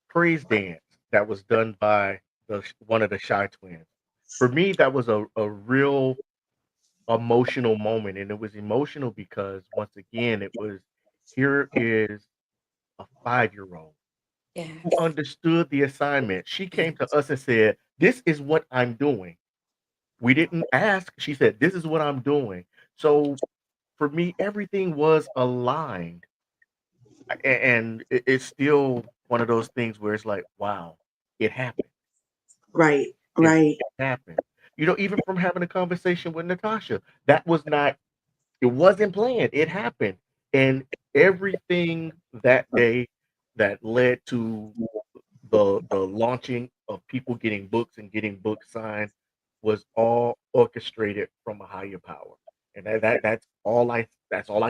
praise dance that was done by one of the Shy Twins. For me, that was a real emotional moment, and it was emotional because once again, it was here is a 5-year-old who Yes. understood the assignment. She came to us and said, "This is what I'm doing." We didn't ask. She said, "This is what I'm doing." So for me, everything was aligned, and it's still one of those things where it's like, wow, it happened. Right, It right, happened. You know, even from having a conversation with Natasha, that was not. It wasn't planned. It happened, and everything that day that led to the launching of people getting books and getting books signed was all orchestrated from a higher power. And that's all I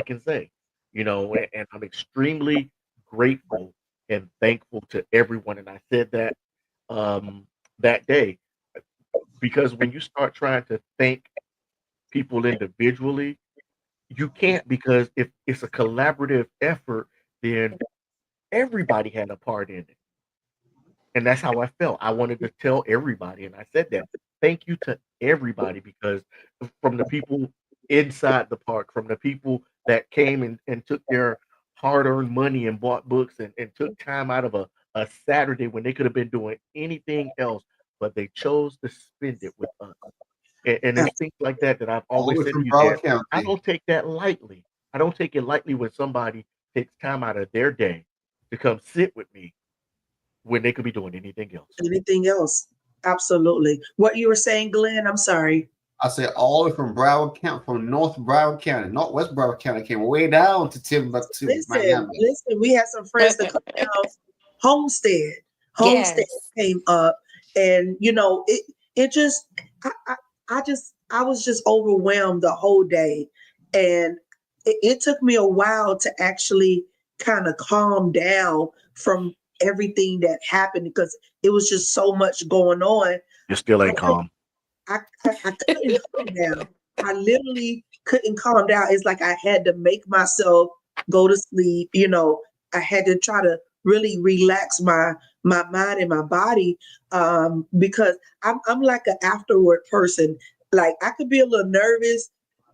can say. You know, and I'm extremely grateful and thankful to everyone. And I said that that day because when you start trying to thank people individually, you can't because if it's a collaborative effort, then everybody had a part in it. And that's how I felt. I wanted to tell everybody, and I said that. Thank you to everybody because from the people inside the park, from the people that came and took their hard-earned money and bought books and took time out of a Saturday when they could have been doing anything else, but they chose to spend it with us. And yeah, it's things like that that I've All the always way said to from you, Dad. Broward I County. don't take that lightly. I don't take it lightly when somebody takes time out of their day to come sit with me when they could be doing anything else. anything else? Absolutely. What you were saying, Glenn, I'm sorry. I said all the way from Broward County, from North Broward County, Northwest Broward County, came way down to Timbuktu, Miami. Listen, we had some friends that come down. Homestead. Homestead Yes. came up, and it just I, I was just overwhelmed the whole day. And it took me a while to actually kind of calm down from everything that happened because it was just so much going on. You still I ain't couldn't, calm. I couldn't calm down. I literally couldn't calm down. It's like I had to make myself go to sleep. I had to try to really relax my mind and my body, because I'm like an afterward person. Like I could be a little nervous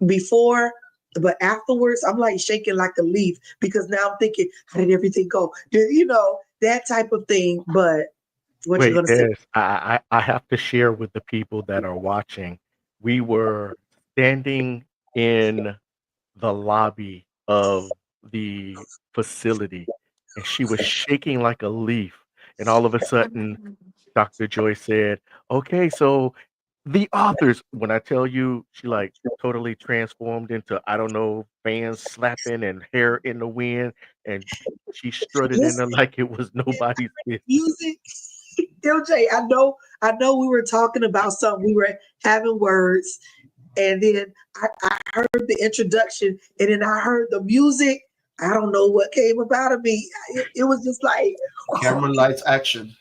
before, but afterwards I'm like shaking like a leaf because now I'm thinking, how did everything go? That type of thing. But what you Wait, gonna say? Des, I have to share with the people that are watching. We were standing in the lobby of the facility, and she was shaking like a leaf. And all of a sudden, Dr. Joy said, "Okay, so the authors." When I tell you, she like totally transformed into, I don't know, fans slapping and hair in the wind, and she strutted in there Listen, like it was nobody's business. music. LJ, I know we were talking about something. We were having words, and then I heard the introduction, and then I heard the music. I don't know what came up out of me. It was just like, Camera, lights, action.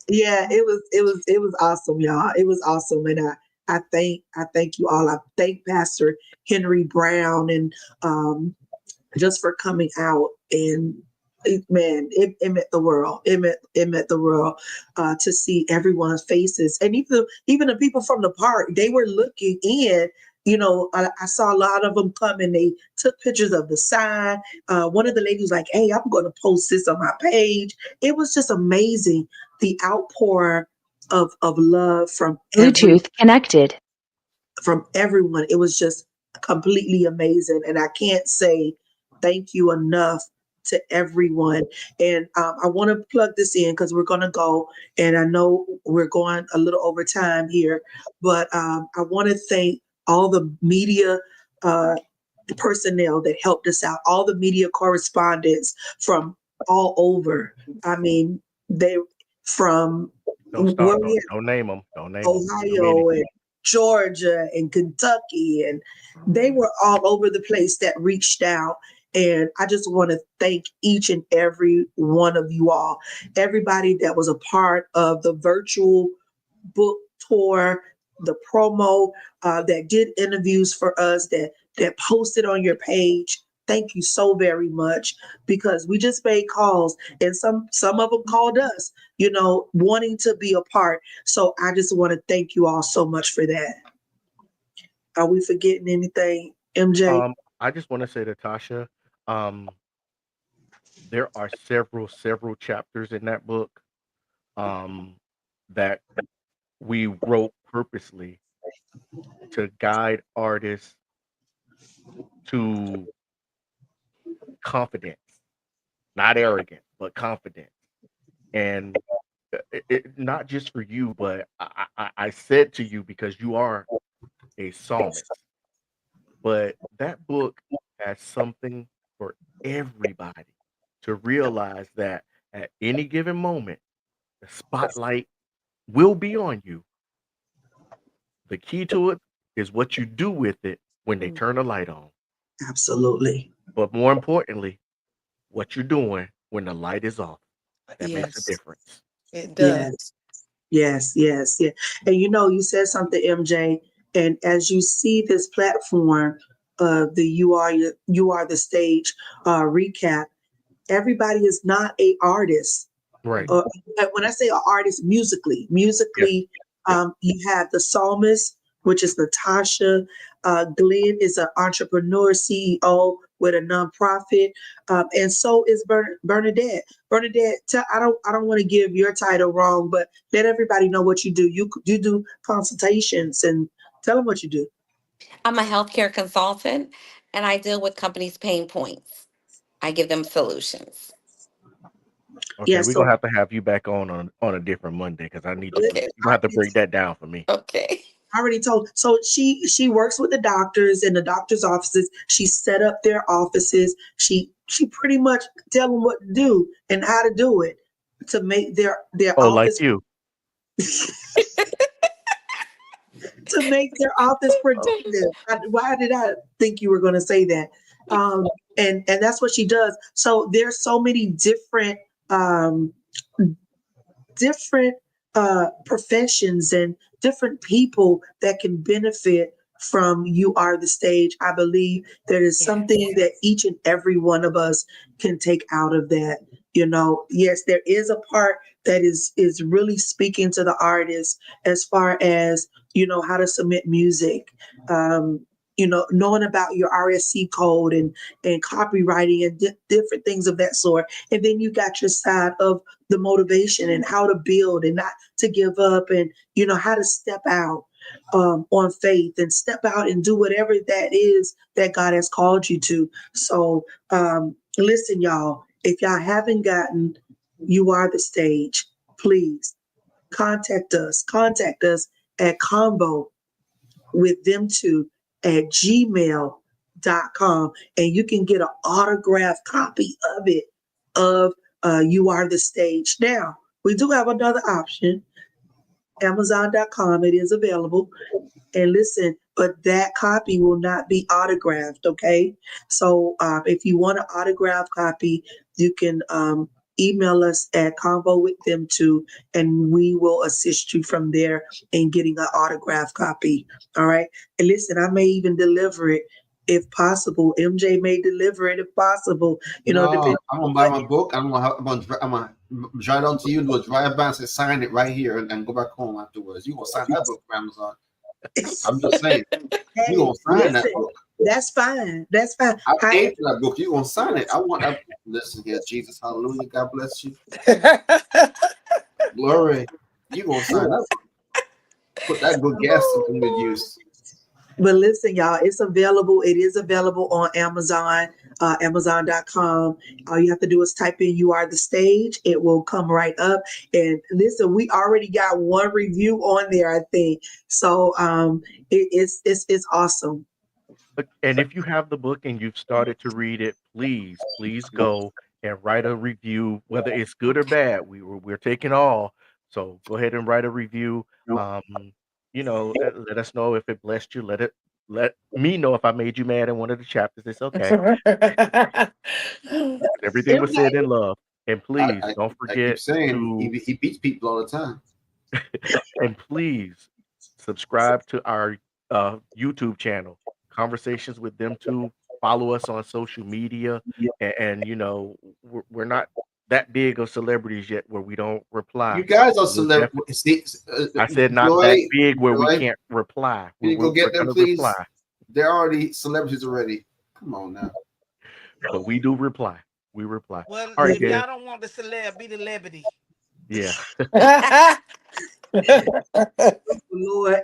yeah, it was awesome, y'all. It was awesome, and I thank you all. I thank Pastor Henry Brown and just for coming out and man, it meant the world. It meant the world to see everyone's faces, and even the people from the park. They were looking in. I saw a lot of them come and they took pictures of the sign. One of the ladies was like, "Hey, I'm going to post this on my page." It was just amazing, the outpour of love Bluetooth connected. from everyone. It was just completely amazing. And I can't say thank you enough to everyone. And I want to plug this in because we're going to go. And I know we're going a little over time here, but I want to thank all the media personnel that helped us out, all the media correspondents from all over. I mean, they from Don't where start. we Don't name them. Don't name them. Name Ohio and anything. Georgia and Kentucky, and they were all over the place that reached out. And I just want to thank each and every one of you all, everybody that was a part of the virtual book tour, the promo that did interviews for us, that posted on your page. Thank you so very much because we just made calls and some of them called us, wanting to be a part. So I just want to thank you all so much for that. Are we forgetting anything, MJ? I just want to say to Tasha, um, there are several chapters in that book um, that we wrote purposely to guide artists to confidence, not arrogance, but confidence. And not just for you, but I said to you because you are a psalmist, but that book has something for everybody to realize that at any given moment, the spotlight will be on you. The key to it is what you do with it when they turn the light on. Absolutely. But more importantly, what you're doing when the light is off. That makes a Yes, difference. it Yes, does. yes, yes, yeah. And you said something, MJ. And as you see this platform, the you are the stage recap. Everybody is not a artist. Right. When I say an artist, musically, Yeah. Yeah. you have the psalmist, which is Natasha. Glenn is an entrepreneur, CEO with a nonprofit, and so is Bernadette. Bernadette, I don't want to give your title wrong, but let everybody know what you do. You do consultations, and tell them what you do. I'm a healthcare consultant and I deal with companies' pain points. I give them solutions. Okay, Yeah, we're so gonna have to have you back on a different Monday because I need you to. Okay. You're gonna have to break that down for me. Okay. I already told. So she works with the doctors in the doctors' offices. She set up their offices. She pretty much tell them what to do and how to do it to make their Oh, like office you. to make their office productive. Why did I think you were going to say that? And that's what she does. So there's so many um, different professions and different people that can benefit from You Are the Stage. I believe there is something Yes. that each and every one of us can take out of that. Yes, there is a part that is really speaking to the artist as far as how to submit music, knowing about your RSC code and copywriting and different things of that sort. And then you got your side of the motivation and how to build and not to give up, and how to step out on faith and step out and do whatever that is that God has called you to. So listen, y'all, if y'all haven't gotten You Are the Stage, please contact us at convo with them two at gmail.com, and you can get an autographed copy of it, of You Are the Stage. Now, we do have another option, Amazon.com. It is available. And listen, but that copy will not be autographed, okay? So if you want an autographed copy, you can email us at convo with them too, and we will assist you from there in getting an autographed copy. All right. And listen, I may even deliver it if possible. MJ may deliver it if possible, No, depending I'm on gonna buy what. my book. I'm gonna drive down to you, do a drive by, and say sign it right here, and go back home afterwards. You gonna sign that book for Amazon? I'm just saying, you Hey, gonna sign that listen, book. that's fine. That's fine. I However, paid for that book. You gonna sign it? I want that. Listen here, Jesus, hallelujah, God bless you, glory. You gonna sign that book? Put that good gas in good use. but listen, y'all, it's available. It is available on Amazon, Amazon.com. All you have to do is type in You Are the Stage. It will come right up. And listen, we already got one review on there, I think. So it's awesome. And if you have the book and you've started to read it, please go and write a review, whether it's good or bad. We're taking all. So go ahead and write a review. Um, let us know if it blessed you. Let me know if I made you mad in one of the chapters. It's okay. Everything was said in love. And I, please I, don't I keep forget saying to he beats people all the time. and please subscribe to our YouTube channel, Conversations with Them Two. Follow us on social media, and we're not that big of celebrities yet where we don't reply. You guys are We'll celebrities. I said not that Joy, big where we Joy, can't reply. can We're, you go we're, we're get them, gonna reply, please? They're already celebrities already. Come on now. but we do reply. We reply. Well, All right, if Des. y'all don't want the celeb, be the celebrity. Yeah. Lord.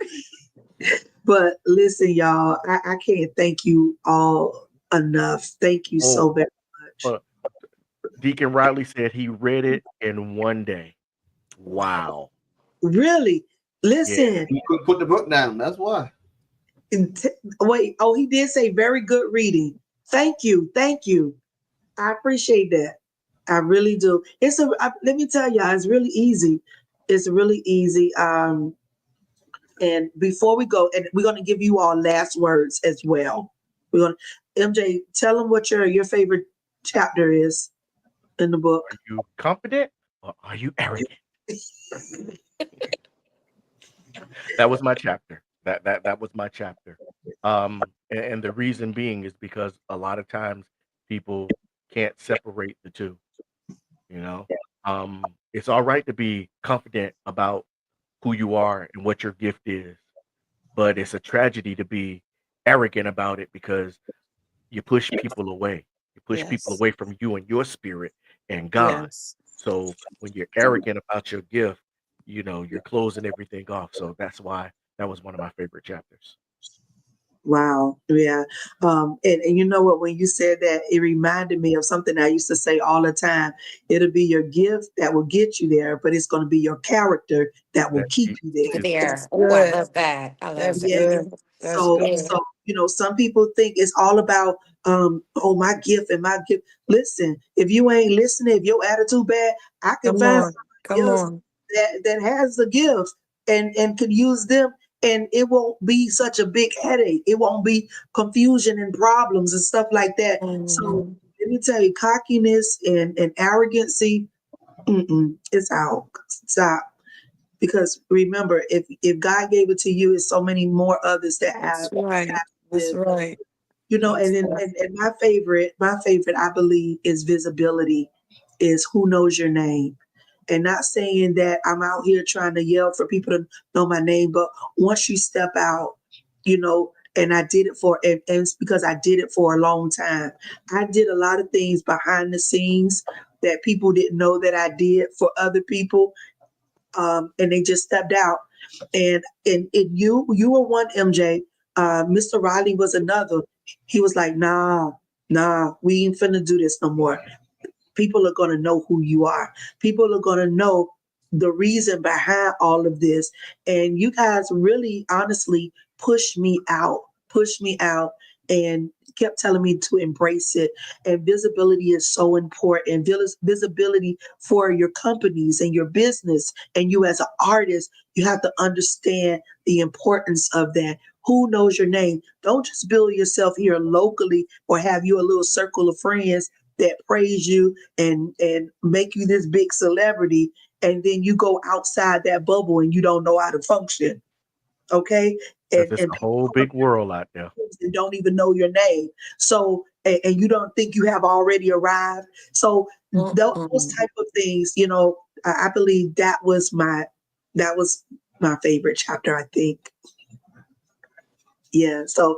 But listen, y'all, I can't thank you all enough. Thank you Oh, so very much. uh, Deacon Riley said he read it in one day. Wow. Really, Yeah. listen. You could put the book down. That's why. Wait, oh, he did say very good reading. Thank you. Thank you. I appreciate that. I really do. Let me tell y'all, it's really easy. It's really easy. And before we go, and we're going to give you all last words as well. We're going to, MJ, tell them what your favorite chapter is in the book. Are you confident or are you arrogant? That was my chapter. That was my chapter. And the reason being is because a lot of times people can't separate the two. You know, it's all right to be confident about who you are and what your gift is, but it's a tragedy to be arrogant about it because you push people away. You push people Yes. away from you and your spirit and God. Yes. So when you're arrogant about your gift, you're closing everything off. So that's why that was one of my favorite chapters. Wow. Yeah. And you know what? When you said that, it reminded me of something I used to say all the time. It'll be your gift that will get you there, but it's going to be your character that will That keep keep you there. is There. Oh, I Good. love that. I love That's that. Yes. good. That's So, good. so some people think it's all about oh, my gift and my gift. Listen, if you ain't listening, if your attitude bad, I can Come find on. Come somebody else on. that has a gift and could use them and it won't be such a big headache. It won't be confusion and problems and stuff like that. So Mhm. let me tell you, cockiness and arrogancy, it's out. Stop. Because remember, if God gave it to you, it's so many more others that That's have right. That's this. right. You know, That's and my favorite, I believe, is visibility, is who knows your name. And not saying that I'm out here trying to yell for people to know my name, but once you step out, and I did it and it's because I did it for a long time. I did a lot of things behind the scenes that people didn't know that I did for other people, and they just stepped out. And you were one, MJ. Mr. Riley was another. He was like, nah, we ain't finna do this no more. People are going to know who you are. People are going to know the reason behind all of this. And you guys really, honestly, pushed me out, and kept telling me to embrace it. And visibility is so important. Visibility for your companies and your business, and you as an artist, you have to understand the importance of that. Who knows your name? Don't just build yourself here locally or have you a little circle of friends that praise you and make you this big celebrity, and then you go outside that bubble and you don't know how to function. Okay. Because and it's and a people whole big world out there. and don't even know your name. So and you don't think you have already arrived. So those Mm-mm. type of things, I believe that was my favorite chapter, I think. Yeah. So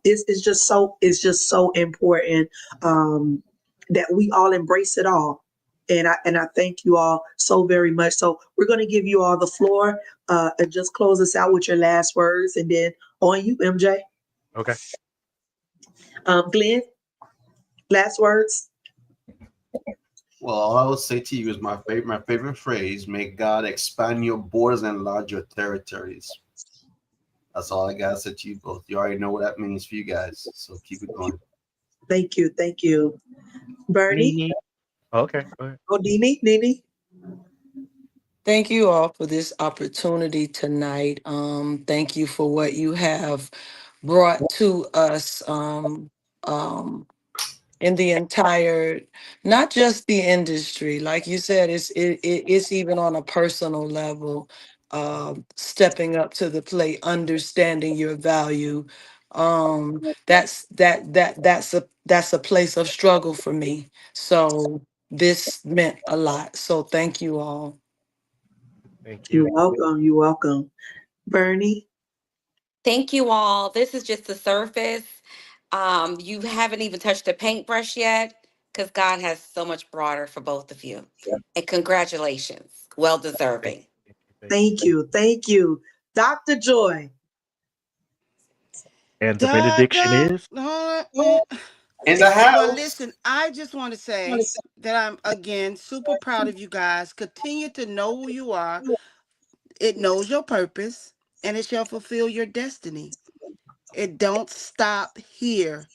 it's just so important, um, that we all embrace it all. And I thank you all so very much. So we're going to give you all the floor, and just close us out with your last words, and then on you, MJ. Okay. Glenn, last words. Well, all I will say to you is my favorite phrase: May God expand your borders and enlarge your territories. That's all I gotta say to you both. You already know what that means for you guys, so keep it going. Thank you, Bernie. Nini. Okay. Go ahead. Oh, Nini. Thank you all for this opportunity tonight. Thank you for what you have brought to us, um, in the entire, not just the industry, like you said, it's even on a personal level, stepping up to the plate, understanding your value. That's a place of struggle for me. So this meant a lot. So thank you all. Thank You're you. welcome. You're welcome, Bernie. Thank you all. This is just the surface. You haven't even touched the paintbrush yet because God has so much broader for both of you. And congratulations. Well Thank deserving. you. Thank you. Thank you, Dr. Joy. And the benediction Doctor, is hold on, man. In the Well, house. listen, I just want to say that I'm again super proud of you guys. Continue to know who you are. It knows your purpose and it shall fulfill your destiny. It don't stop here.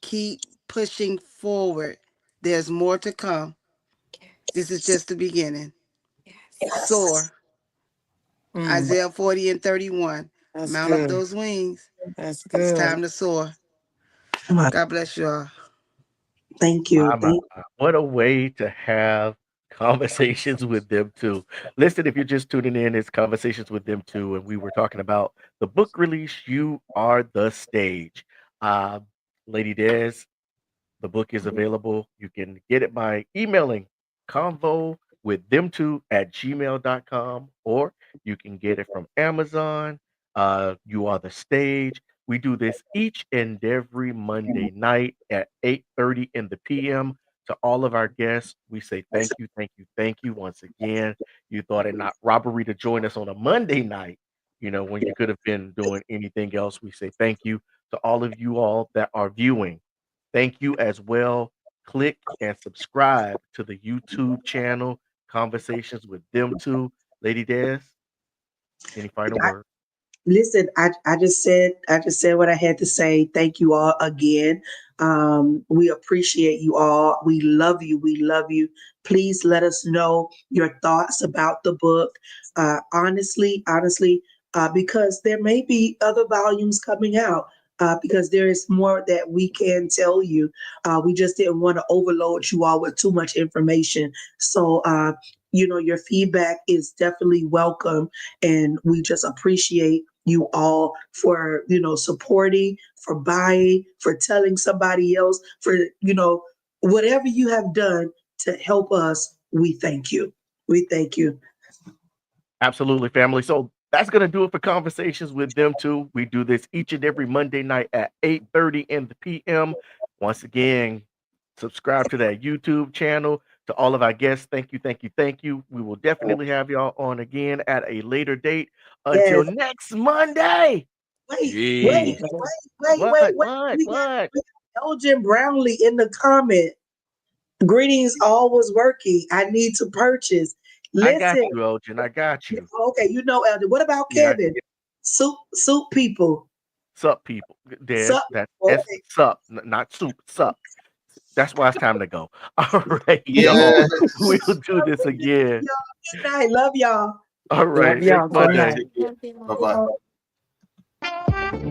Keep pushing forward. There's more to come. This is just the beginning. Yes. Soar. Mm, Isaiah 40 and 31. that's Mount up good. those wings. That's It's good. time to soar. God bless you all. Thank my, you. my, my. What a way to have conversations with them too. Listen, if you're just tuning in, it's conversations with them too, and we were talking about the book release. You are the stage. Um, Lady Des, the book is available. You can get it by emailing convo with them two at gmail.com, or you can get it from Amazon. You are the stage. We do this each and every Monday night at 8:30 in the PM. To all of our guests, we say thank you once again. You thought it not robbery to join us on a Monday night, when you could have been doing anything else. We say thank you to all of you all that are viewing. Thank you as well. Click and subscribe to the YouTube channel, Conversations with Them Two. Lady Des, any final words? Listen, I just said what I had to say. Thank you all again. We appreciate you all. We love you. We love you. Please let us know your thoughts about the book. Honestly, because there may be other volumes coming out. Because there is more that we can tell you. We just didn't want to overload you all with too much information. So, your feedback is definitely welcome. And we just appreciate you all for, supporting, for buying, for telling somebody else, for, whatever you have done to help us. We thank you. We thank you. Absolutely, family. So that's going to do it for Conversations with Them Too. We do this each and every Monday night at 8:30 in the p.m. Once again, subscribe to that YouTube channel. To all of our guests, thank you, thank you, thank you. We will definitely have y'all on again at a later date. Until Yes. next Monday. Wait, Jeez. What? We What? got Elgin Brownlee in the comment. Greetings, all was working. I need to purchase. I got Listen, you, Elgin. I got you. okay, Elder. What about Yeah, Kevin? Soup people. sup, people. Des, Sup. that's S Okay. sup, not soup, sup. That's why it's time to go. All right, y'all. Yes. We'll do this again. Y'all, good night. Love y'all. All Love right. y'all. Next Good All right, Monday. night. take care. Bye bye.